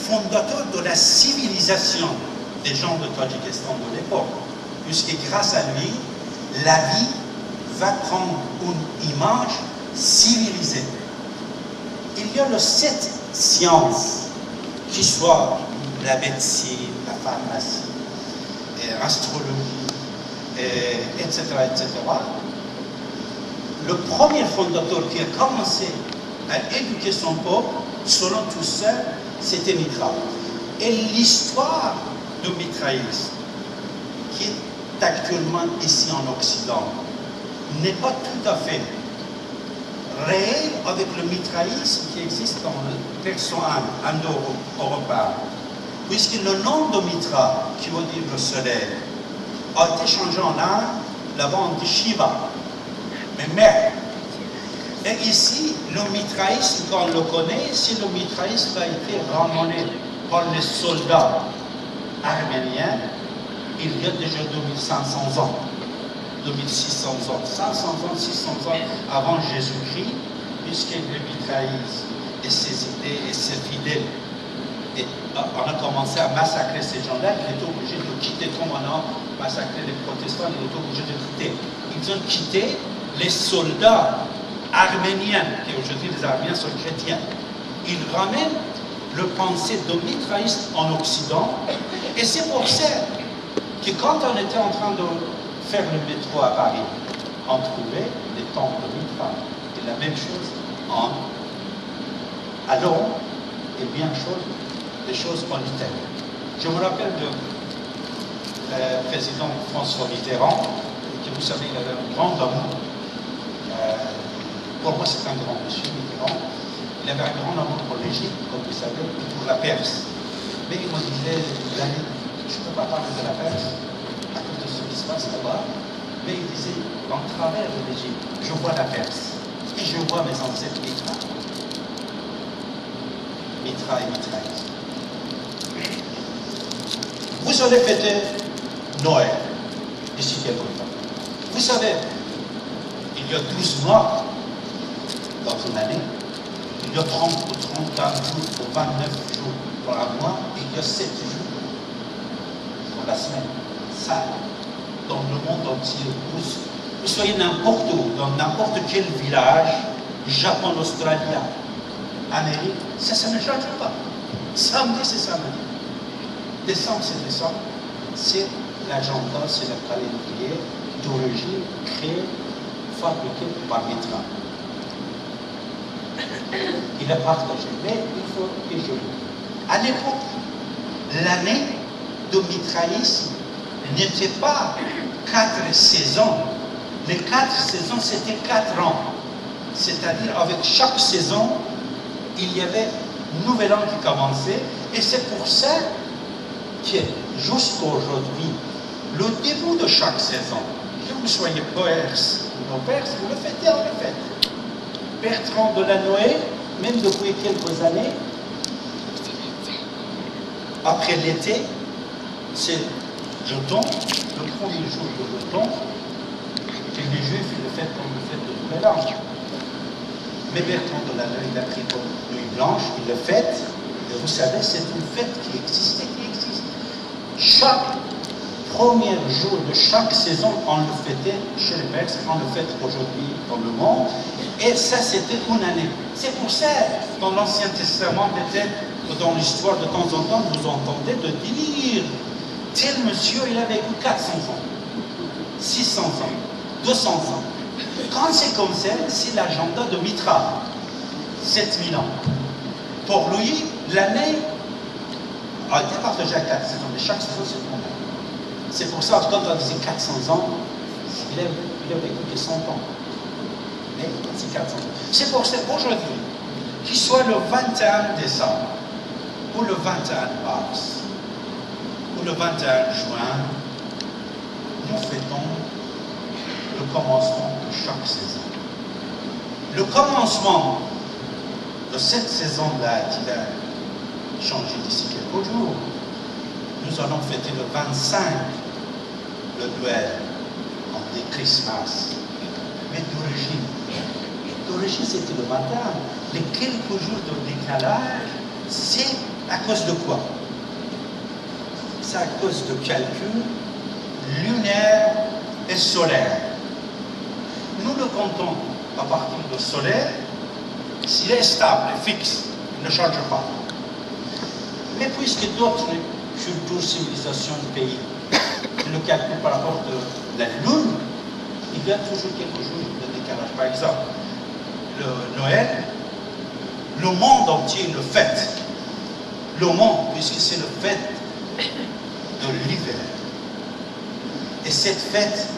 fondateur de la civilisation des gens de Tadjikistan de l'époque, puisque grâce à lui, la vie va prendre une image civilisée. Il y a les 7 sciences, qui soient la médecine, la pharmacie, l'astrologie, etc., etc. Le premier fondateur qui a commencé à éduquer son peuple, selon tout ça, c'était Mitra. Et l'histoire du mitraïsme, qui est actuellement ici en Occident, n'est pas tout à fait réel avec le mitraïsme qui existe dans le persan indo-européen. Puisque le nom de Mitra, qui veut dire le soleil, a été changé en Inde, là-bas on dit Shiva, mais mère. Et ici, le mitraïsme, quand on le connaît, c'est le mitraïsme qui a été ramené par les soldats arméniens il y a déjà 2500 ans, 2600 ans, 500 ans, 600 ans avant Jésus-Christ, puisque le mitraïsme et ses idées et ses fidèles, et on a commencé à massacrer ces gens-là, ils étaient obligés de quitter, comme on a massacré les protestants, ils étaient obligés de quitter. Ils ont quitté les soldats arméniens, qui aujourd'hui les Arméniens sont chrétiens. Ils ramènent le pensée de mitraïsme en Occident, et c'est pour ça que quand on était en train de faire le métro à Paris, on trouvait les temples de Mitra. Et la même chose à Londres, et bien des choses en Italie. Je me rappelle du président François Mitterrand, qui, vous savez, il avait un grand amour. Pour moi, c'est un grand monsieur, Mitterrand. Il avait un grand amour pour l'Égypte, comme vous savez, et pour la Perse. Mais il me disait, je ne peux pas parler de la Perse, à cause de ce qui se passe là-bas. Mais il disait, en travers de l'Égypte, je vois la Perse. Et je vois mes ancêtres Mitra. Mitra et mitraïsme. Vous allez fêter Noël d'ici quelque temps. Vous savez, il y a 12 mois dans une année, il y a 30 ou 31 jours ou 29 jours dans un mois, et il y a 7 jours dans la semaine. Ça, dans le monde entier, vous soyez n'importe où, dans n'importe quel village, Japon, Australie, Amérique, ça ne change pas. Samedi, c'est samedi. Décembre, c'est décembre. C'est l'agenda, c'est le calendrier d'origine créé, fabriqué par Mitra. Il a partagé, mais il faut que je le dise. À l'époque, l'année de mitraïsme n'était pas 4 saisons. Les 4 saisons, c'était 4 ans. C'est-à-dire, avec chaque saison, il y avait un nouvel an qui commençait, et c'est pour ça que jusqu'à aujourd'hui, le début de chaque saison, que vous soyez perse ou non perse, vous le fêtez, on le fête. Bertrand de la Noé, même depuis quelques années, après l'été, c'est l'automne, le premier jour de l'automne, que les Juifs le fêtent comme le fête de Nouvel An. Mais Bertrand de la Noé, il a pris comme nuit blanche, il le fête, et vous savez, c'est une fête qui existait, qui existe. Chaque premier jour de chaque saison, on le fêtait chez les Perses, on le fête aujourd'hui dans le monde, et ça c'était une année. C'est pour ça, dans l'Ancien Testament, dans l'histoire de temps en temps, vous entendez de dire, tel monsieur, il a vécu 400 ans, 600 ans, 200 ans. Quand c'est comme ça, c'est l'agenda de Mitra, 7000 ans. Pour lui, l'année a été partagée à 4 saisons, mais chaque saison, c'est une année. C'est pour ça que quand on disait 400 ans, il a vécu que 100 ans. Mais c'est 400 ans. C'est pour ça qu'aujourd'hui, qu'il soit le 21 décembre, ou le 21 mars, ou le 21 juin, nous fêtons le commencement de chaque saison. Le commencement de cette saison-là qui va changer d'ici quelques jours, nous allons fêter le 25, le Noël, on dit Christmas. Mais d'origine c'était le matin. Les quelques jours de décalage, c'est À cause de quoi? C'est à cause de calculs lunaires et solaires. Nous le comptons à partir du solaire, s'il est stable et fixe, il ne change pas. Mais puisque d'autres cultures, civilisations, pays le calculent par rapport à la Lune, il y a toujours quelque chose de décalage. Par exemple, le Noël, le monde entier le fête. Le monde, puisque c'est le fête de l'hiver. Et cette fête,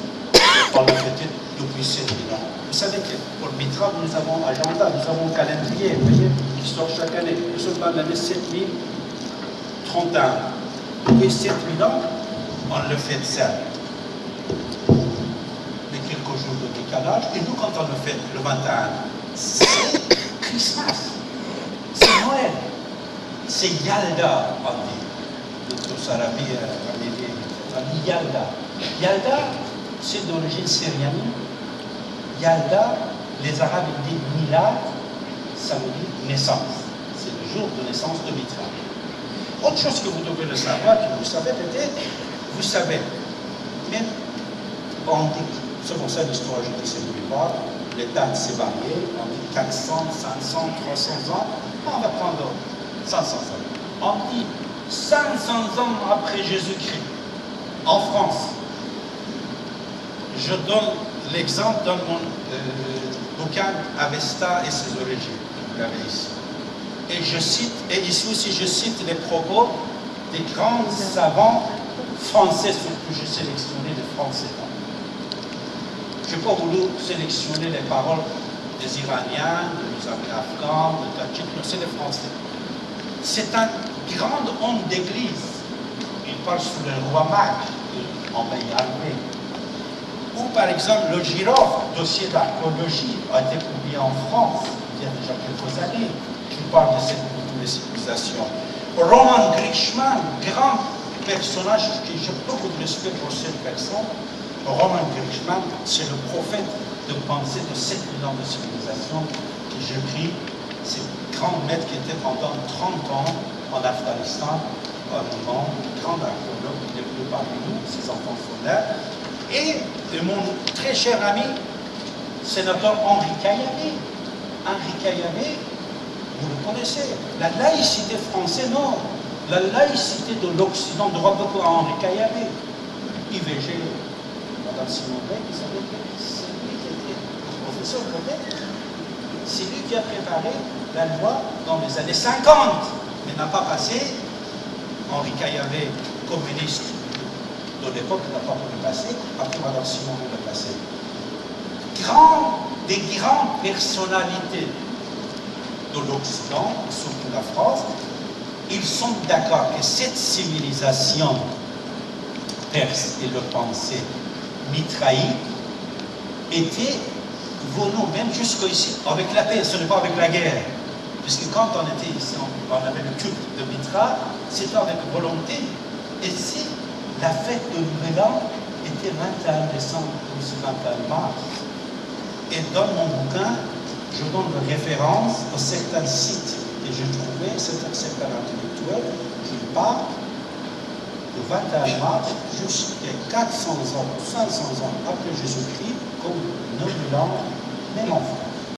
on l'a fêtée depuis 7000 ans. Vous savez que pour le Mitra, nous avons un agenda, nous avons un calendrier, vous voyez, qui sort chaque année. Nous sommes dans l'année 7031. Depuis 7000 ans, on le fête ça. Mais quelques jours de décalage. Et nous, quand on le fête le 21, c'est Christmas. C'est Noël. C'est Yalda, on dit. Tous Arabes, on dit Yalda. Yalda, c'est d'origine syrienne. Yalda, les Arabes disent Milad, ça veut dire naissance. C'est le jour de naissance de Mitra. Autre chose que vous devez le savoir, que vous savez peut-être, vous savez, même on dit, c'est pour ça l'histoire, je dis c'est plus bas, les dates s'est varié, on dit 400, 500, 300 ans, on va prendre 500 ans. On dit 500 ans après Jésus-Christ, en France. Je donne l'exemple dans mon bouquin Avesta et ses origines, vous l'avez ici. Et je cite, et ici aussi je cite les propos des grands savants français, surtout j'ai sélectionné les Français. Je n'ai pas voulu sélectionner les paroles des Iraniens, des Afghans, des Tadjiks, c'est les Français. C'est un grand homme d'église. Il parle sur le roi Mag, en pays armé. Ou par exemple, le Girofle, dossier d'archéologie, a été publié en France il y a déjà quelques années, qui parle de cette culture de civilisation. Roman Grishman, grand personnage, qui j'ai beaucoup de respect pour cette personne. Roman Grishman, c'est le prophète de pensée de 7000 ans de civilisation que j'ai pris. C'est grand maître qui était pendant 30 ans en Afghanistan, un grand archéologue, il est venu parmi nous, ses enfants sont là. Et mon très cher ami, sénateur Henri Caillavet. Henri Caillavet, vous le connaissez. La laïcité française, non. La laïcité de l'Occident doit beaucoup à Henri Caillavet. IVG, Mme Simon Veil, vous savez que c'est lui qui était le professeur Brevet. C'est lui qui a préparé la loi dans les années 50, mais n'a pas passé. Henri Caillavet, communiste de l'époque, n'a pas pu le passer. Après, Mme Simon Veil l'a passé. Des grandes personnalités de l'Occident, surtout la France, ils sont d'accord que cette civilisation perse et le pensée mitraïque était venue même jusqu'ici avec la paix, ce n'est pas avec la guerre. Puisque quand on était ici, on avait le culte de Mitra, c'était avec volonté. Et si la fête de Nouvel An était 21 décembre ou 21 mars. Et dans mon bouquin, je donne référence à certains sites que j'ai trouvés, certains intellectuels qui parlent de 21 mars jusqu'à 400 ans, 500 ans après Jésus-Christ, comme 9000 ans, même en France.